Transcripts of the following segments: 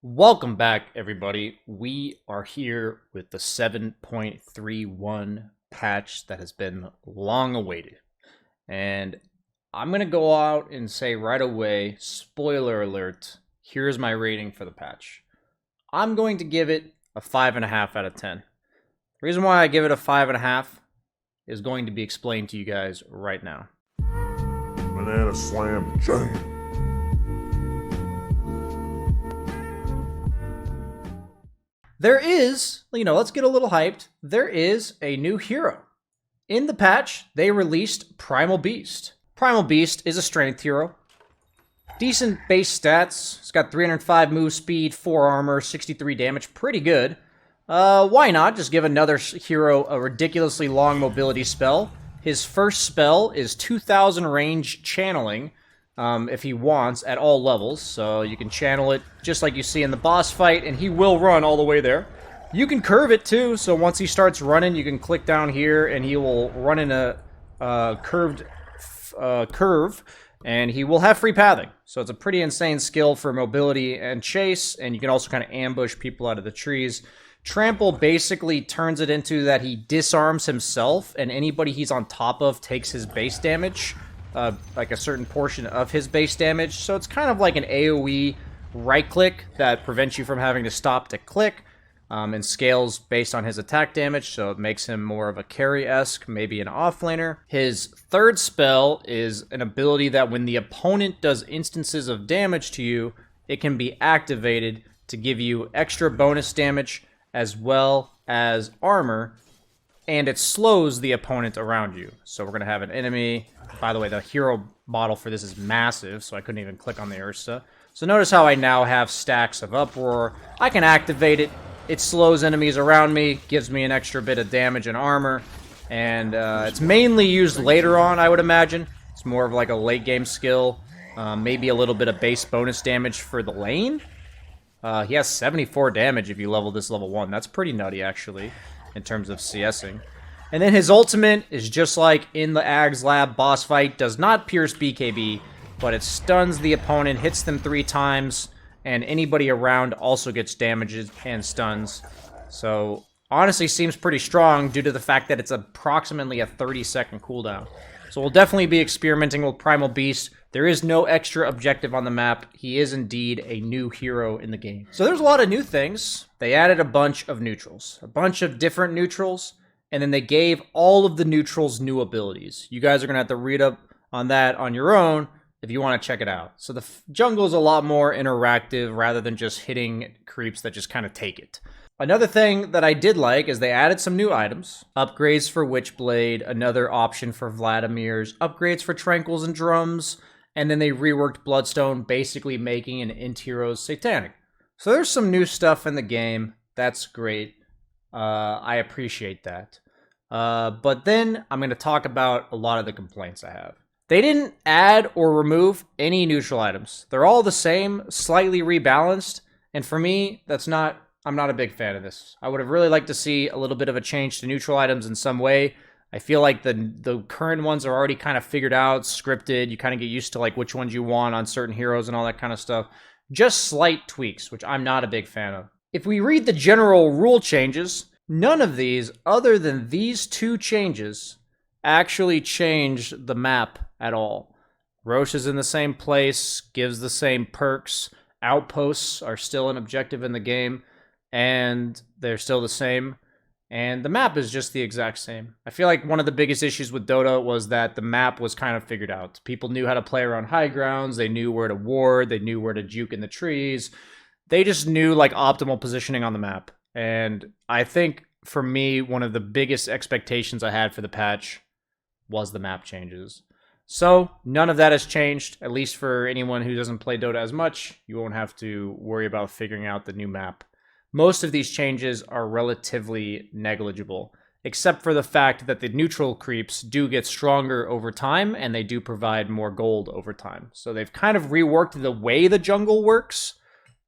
Welcome back, everybody. We are here with the 7.31 patch that has been long awaited. And I'm going to go out and say right away, spoiler alert, here's my rating for the patch. I'm going to give it a 5.5 out of 10. The reason why I give it a 5.5 is going to be explained to you guys right now. Banana slam jam. There is, let's get a little hyped. There is a new hero. In the patch, they released Primal Beast. Primal Beast is a strength hero. Decent base stats. It's got 305 move speed, 4 armor, 63 damage. Pretty good. Why not just give another hero a ridiculously long mobility spell? His first spell is 2,000 range channeling, if he wants, at all levels. So you can channel it just like you see in the boss fight, and he will run all the way there. You can curve it too, so once he starts running, you can click down here, and he will run in a curved curve, and he will have free pathing. So it's a pretty insane skill for mobility and chase, and you can also kind of ambush people out of the trees. Trample basically turns it into that he disarms himself, and anybody he's on top of takes his base damage. Like a certain portion of his base damage. So it's kind of like an AoE right-click that prevents you from having to stop to click, and scales based on his attack damage, so it makes him more of a carry-esque, maybe an offlaner. His third spell is an ability that when the opponent does instances of damage to you, it can be activated to give you extra bonus damage as well as armor, and it slows the opponent around you. So we're going to have an enemy. By the way, the hero model for this is massive, so I couldn't even click on the Ursa. So notice how I now have stacks of Uproar. I can activate it. It slows enemies around me, gives me an extra bit of damage and armor, and it's mainly used later on, I would imagine. It's more of like a late game skill. Maybe a little bit of base bonus damage for the lane. He has 74 damage if you level this level 1. That's pretty nutty, actually, in terms of CSing. And then his ultimate is just like in the Ags Lab boss fight, does not pierce BKB, but it stuns the opponent, hits them 3 times, and anybody around also gets damages and stuns. So, honestly seems pretty strong due to the fact that it's approximately a 30-second cooldown. So we'll definitely be experimenting with Primal Beast. There is no extra objective on the map. He is indeed a new hero in the game. So there's a lot of new things. They added a bunch of neutrals, a bunch of different neutrals, and then they gave all of the neutrals new abilities. You guys are going to have to read up on that on your own if you want to check it out. So the jungle is a lot more interactive rather than just hitting creeps that just kind of take it. Another thing that I did like is they added some new items. Upgrades for Witchblade, another option for Vladimir's, upgrades for Tranquils and Drums, and then they reworked Bloodstone, basically making an int heroes satanic. So there's some new stuff in the game. That's great. I appreciate that. But then I'm going to talk about a lot of the complaints I have. They didn't add or remove any neutral items. They're all the same, slightly rebalanced, and for me, I'm not a big fan of this. I would have really liked to see a little bit of a change to neutral items in some way. I feel like the current ones are already kind of figured out, scripted. You kind of get used to like which ones you want on certain heroes and all that kind of stuff. Just slight tweaks, which I'm not a big fan of. If we read the general rule changes, none of these, other than these 2 changes, actually change the map at all. Roche is in the same place, gives the same perks. Outposts are still an objective in the game, and they're still the same. And the map is just the exact same. I feel like one of the biggest issues with Dota was that the map was kind of figured out. People knew how to play around high grounds, they knew where to ward, they knew where to juke in the trees. They just knew like optimal positioning on the map. And I think for me, one of the biggest expectations I had for the patch was the map changes. So none of that has changed, at least for anyone who doesn't play Dota as much. You won't have to worry about figuring out the new map. Most of these changes are relatively negligible, except for the fact that the neutral creeps do get stronger over time, and they do provide more gold over time. So they've kind of reworked the way the jungle works,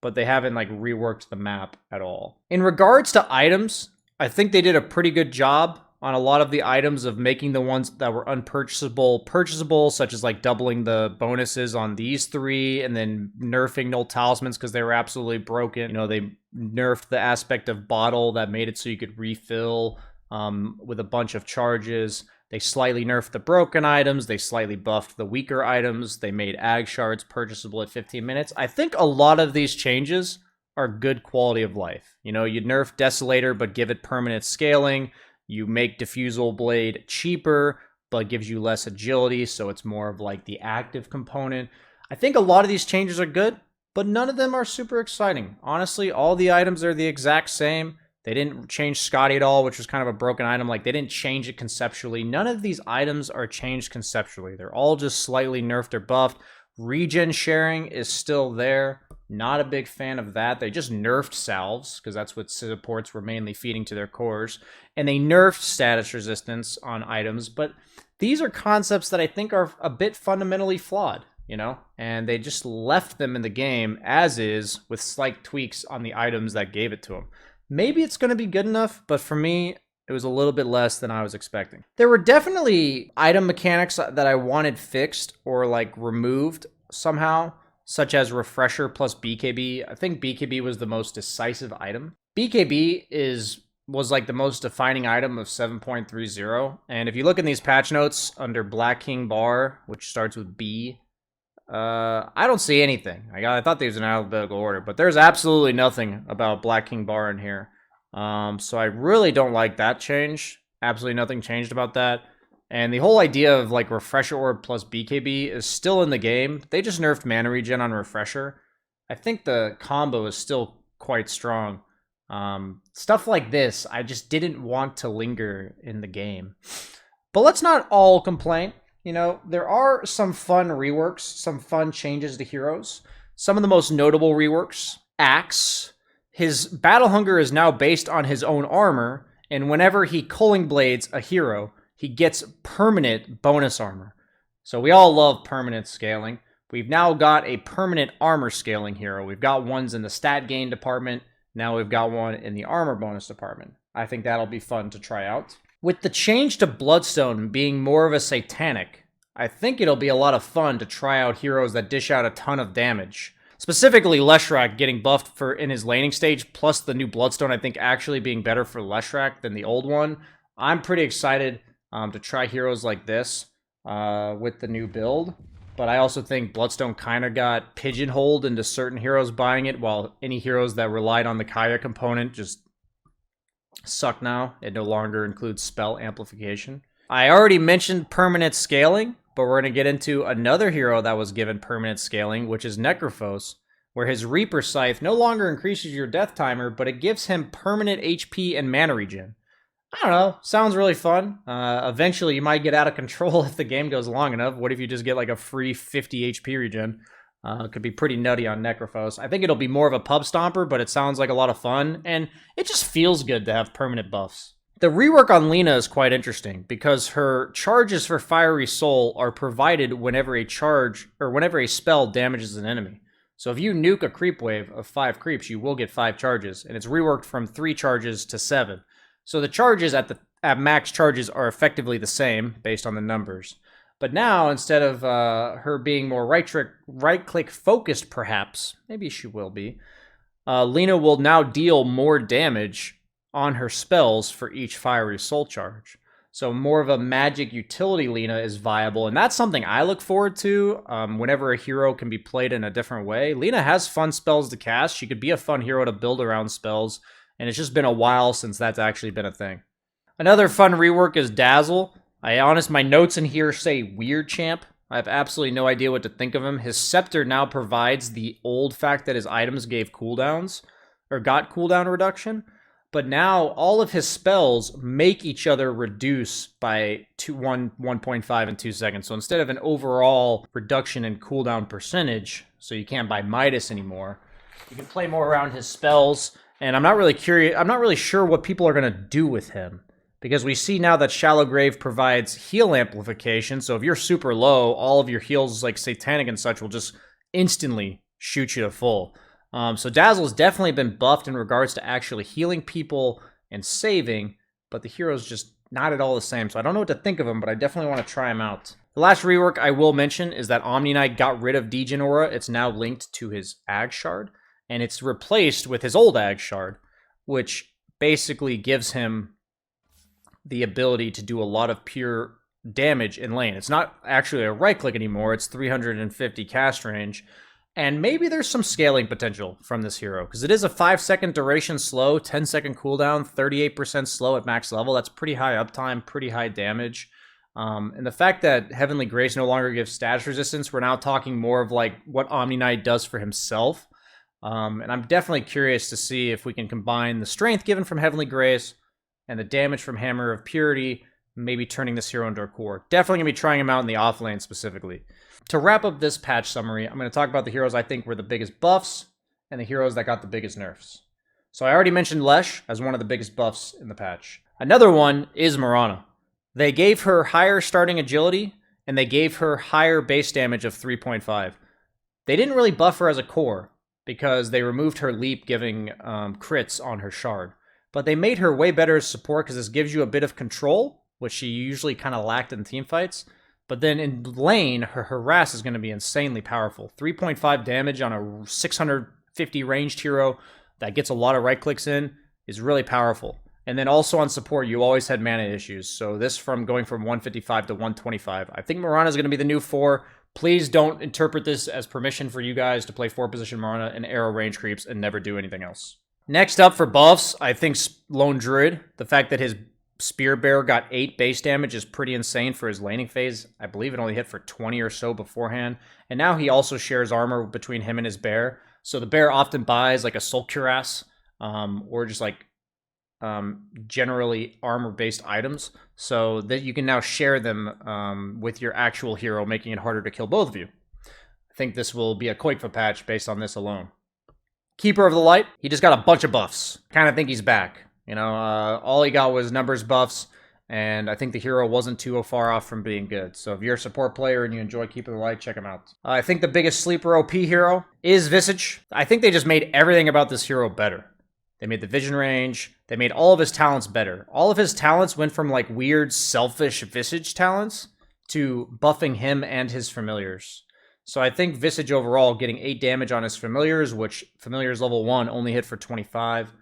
but they haven't like reworked the map at all. In regards to items, I think they did a pretty good job on a lot of the items of making the ones that were unpurchasable purchasable, such as like doubling the bonuses on these 3 and then nerfing null talismans because they were absolutely broken. You know, they nerfed the aspect of bottle that made it so you could refill with a bunch of charges. They slightly nerfed the broken items. They slightly buffed the weaker items. They made ag shards purchasable at 15 minutes. I think a lot of these changes are good quality of life. You know, you nerf Desolator, but give it permanent scaling. You make Diffusal Blade cheaper, but gives you less agility, so it's more of like the active component. I think a lot of these changes are good, but none of them are super exciting. Honestly, all the items are the exact same. They didn't change Scotty at all, which was kind of a broken item. Like, they didn't change it conceptually. None of these items are changed conceptually. They're all just slightly nerfed or buffed. Regen sharing is still there. Not a big fan of that. They just nerfed salves, because that's what supports were mainly feeding to their cores. And they nerfed status resistance on items. But these are concepts that I think are a bit fundamentally flawed, you know? And they just left them in the game as is, with slight tweaks on the items that gave it to them. Maybe it's going to be good enough, but for me, it was a little bit less than I was expecting. There were definitely item mechanics that I wanted fixed or like removed somehow, such as Refresher plus BKB. I think BKB was the most decisive item. BKB was like the most defining item of 7.30. And if you look in these patch notes under Black King Bar, which starts with B, I don't see anything. I thought these were in alphabetical order, but there's absolutely nothing about Black King Bar in here. So I really don't like that change. Absolutely nothing changed about that. And the whole idea of like Refresher Orb plus BKB is still in the game. They just nerfed mana regen on Refresher. I think the combo is still quite strong. Stuff like this, I just didn't want to linger in the game. But let's not all complain. You know, there are some fun reworks, some fun changes to heroes. Some of the most notable reworks, Axe. His battle hunger is now based on his own armor, and whenever he Culling Blades a hero, he gets permanent bonus armor. So we all love permanent scaling. We've now got a permanent armor scaling hero. We've got ones in the stat gain department. Now we've got one in the armor bonus department. I think that'll be fun to try out. With the change to Bloodstone being more of a satanic, I think it'll be a lot of fun to try out heroes that dish out a ton of damage. Specifically, Leshrac getting buffed in his laning stage, plus the new Bloodstone, I think, actually being better for Leshrac than the old one. I'm pretty excited to try heroes like this with the new build. But I also think Bloodstone kind of got pigeonholed into certain heroes buying it, while any heroes that relied on the Kaya component just suck now. It no longer includes spell amplification. I already mentioned permanent scaling, but we're going to get into another hero that was given permanent scaling, which is Necrophos, where his Reaper Scythe no longer increases your death timer, but it gives him permanent HP and mana regen. I don't know, sounds really fun. Eventually you might get out of control if the game goes long enough. What if you just get like a free 50 HP regen? Could be pretty nutty on Necrophos. I think it'll be more of a pub stomper, but it sounds like a lot of fun, and it just feels good to have permanent buffs. The rework on Lina is quite interesting, because her charges for Fiery Soul are provided whenever a spell damages an enemy. So if you nuke a creep wave of 5 creeps, you will get 5 charges, and it's reworked from 3 charges to 7. So the charges at max charges are effectively the same based on the numbers. But now, instead of her being more right-click focused, perhaps, maybe she will be, Lina will now deal more damage on her spells for each Fiery Soul charge. So more of a magic utility Lina is viable, and that's something I look forward to whenever a hero can be played in a different way. Lina has fun spells to cast. She could be a fun hero to build around spells, and it's just been a while since that's actually been a thing. Another fun rework is Dazzle. My notes in here say Weird Champ. I have absolutely no idea what to think of him. His Scepter now provides the old fact that his items gave cooldowns, or got cooldown reduction, but now all of his spells make each other reduce by 1.5 and 2 seconds. So instead of an overall reduction in cooldown percentage, so you can't buy Midas anymore, you can play more around his spells. And I'm not really sure what people are going to do with him, because we see now that Shallow Grave provides heal amplification. So if you're super low, all of your heals like Satanic and such will just instantly shoot you to full. So Dazzle's definitely been buffed in regards to actually healing people and saving, but the hero's just not at all the same. So I don't know what to think of him, but I definitely want to try him out. The last rework I will mention is that Omni Knight got rid of Degen Aura. It's now linked to his Ag Shard, and it's replaced with his old Ag Shard, which basically gives him the ability to do a lot of pure damage in lane. It's not actually a right click anymore, it's 350 cast range. And maybe there's some scaling potential from this hero, because it is a 5-second duration slow, 10-second cooldown, 38% slow at max level. That's pretty high uptime, pretty high damage. And the fact that Heavenly Grace no longer gives status resistance, we're now talking more of like what Omni Knight does for himself. And I'm definitely curious to see if we can combine the strength given from Heavenly Grace and the damage from Hammer of Purity, maybe turning this hero into a core. Definitely going to be trying him out in the off lane specifically. To wrap up this patch summary, I'm going to talk about the heroes I think were the biggest buffs and the heroes that got the biggest nerfs. So I already mentioned Lesh as one of the biggest buffs in the patch. Another one is Mirana. They gave her higher starting agility, and they gave her higher base damage of 3.5. They didn't really buff her as a core, because they removed her leap giving crits on her shard. But they made her way better as support, because this gives you a bit of control, which she usually kind of lacked in team fights. But then in lane, her harass is going to be insanely powerful. 3.5 damage on a 650 ranged hero that gets a lot of right clicks in is really powerful. And then also on support, you always had mana issues. So this from going from 155 to 125. I think Mirana is going to be the new 4. Please don't interpret this as permission for you guys to play 4-position Mirana and arrow range creeps and never do anything else. Next up for buffs, I think Lone Druid. The fact that his Spear Bear got 8 base damage is pretty insane for his laning phase. I believe it only hit for 20 or so beforehand. And now he also shares armor between him and his bear. So the bear often buys like a Soul Cuirass, or just like generally armor-based items, so that you can now share them with your actual hero, making it harder to kill both of you. I think this will be a Koikfa patch based on this alone. Keeper of the Light, he just got a bunch of buffs. Kind of think he's back. You know, all he got was numbers buffs, and I think the hero wasn't too far off from being good. So if you're a support player and you enjoy Keeper of the Light, check him out. I think the biggest sleeper OP hero is Visage. I think they just made everything about this hero better. They made the vision range. They made all of his talents better. All of his talents went from like weird, selfish Visage talents to buffing him and his familiars. So I think Visage overall getting 8 damage on his familiars, which familiars level 1 only hit for 25.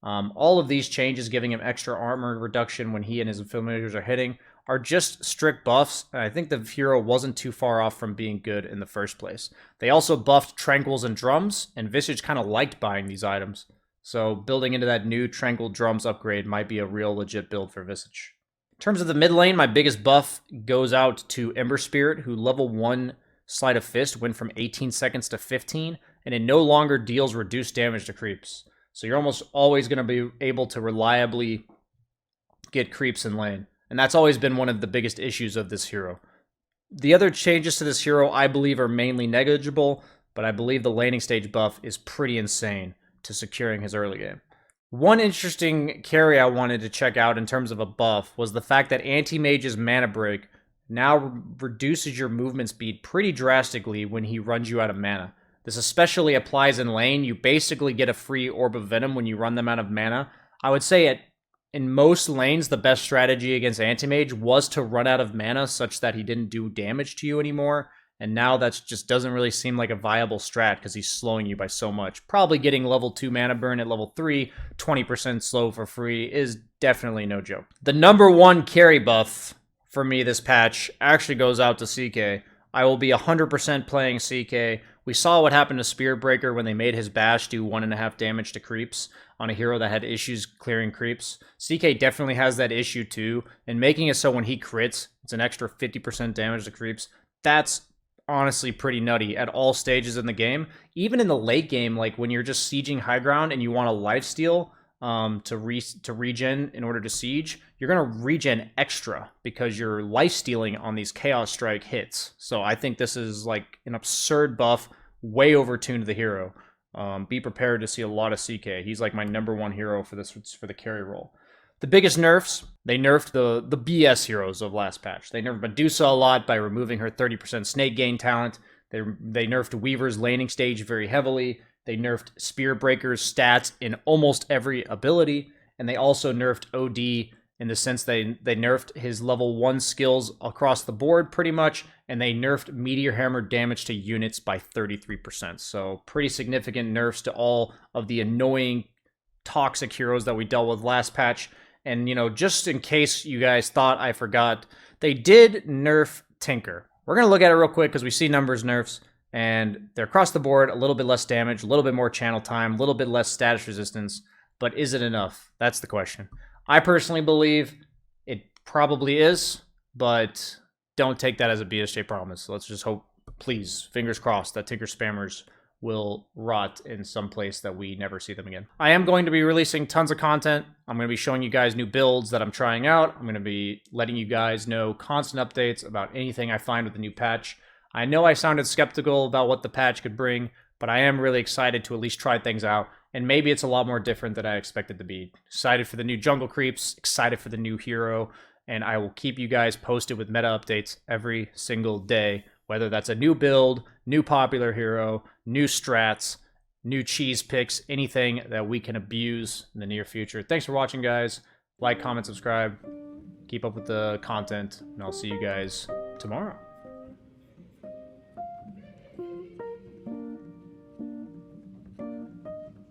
All of these changes giving him extra armor reduction when he and his familiars are hitting are just strict buffs, and I think the hero wasn't too far off from being good in the first place. They also buffed Tranquils and Drums, and Visage kind of liked buying these items. So building into that new Tranquil Drums upgrade might be a real legit build for Visage. In terms of the mid lane, my biggest buff goes out to Ember Spirit, who level 1 Sleight of Fist went from 18 seconds to 15, and it no longer deals reduced damage to creeps. So you're almost always going to be able to reliably get creeps in lane. And that's always been one of the biggest issues of this hero. The other changes to this hero I believe are mainly negligible, but I believe the laning stage buff is pretty insane to securing his early game. One interesting carry I wanted to check out in terms of a buff was the fact that Anti-Mage's Mana Break now reduces your movement speed pretty drastically when he runs you out of mana. This especially applies in lane. You basically get a free Orb of Venom when you run them out of mana. I would say in most lanes, the best strategy against Anti-Mage was to run out of mana such that he didn't do damage to you anymore. And now that just doesn't really seem like a viable strat because he's slowing you by so much. Probably getting level 2 mana burn at level 3, 20% slow for free is definitely no joke. The number one carry buff for me this patch actually goes out to CK. I will be 100% playing CK. We saw what happened to Spearbreaker when they made his bash do 1.5 damage to creeps on a hero that had issues clearing creeps. CK definitely has that issue too, and making it so when he crits, it's an extra 50% damage to creeps. That's honestly pretty nutty at all stages in the game. Even in the late game, like when you're just sieging high ground and you want a lifesteal to regen in order to siege, you're going to regen extra because you're lifestealing on these Chaos Strike hits. So I think this is like an absurd buff, way overtuned the hero. Be prepared to see a lot of CK. He's like my number one hero for the carry role. The biggest nerfs, they nerfed the BS heroes of last patch. They nerfed Medusa a lot by removing her 30% snake gain talent. They nerfed Weaver's laning stage very heavily. They nerfed Spearbreaker's stats in almost every ability. And they also nerfed OD in the sense they nerfed his level 1 skills across the board pretty much, and they nerfed Meteor Hammer damage to units by 33%. So pretty significant nerfs to all of the annoying toxic heroes that we dealt with last patch. And, you know, just in case you guys thought I forgot, they did nerf Tinker. We're going to look at it real quick because we see numbers nerfs, and they're across the board, a little bit less damage, a little bit more channel time, a little bit less status resistance, but is it enough? That's the question. I personally believe it probably is, but don't take that as a BSJ promise. Let's just hope, please, fingers crossed, that Tinker spammers will rot in some place that we never see them again. I am going to be releasing tons of content. I'm going to be showing you guys new builds that I'm trying out. I'm going to be letting you guys know constant updates about anything I find with the new patch. I know I sounded skeptical about what the patch could bring, but I am really excited to at least try things out. And maybe it's a lot more different than I expected to be. Excited for the new jungle creeps, excited for the new hero, and I will keep you guys posted with meta updates every single day, whether that's a new build, new popular hero, new strats, new cheese picks, anything that we can abuse in the near future. Thanks for watching, guys. Like, comment, subscribe. Keep up with the content, and I'll see you guys tomorrow.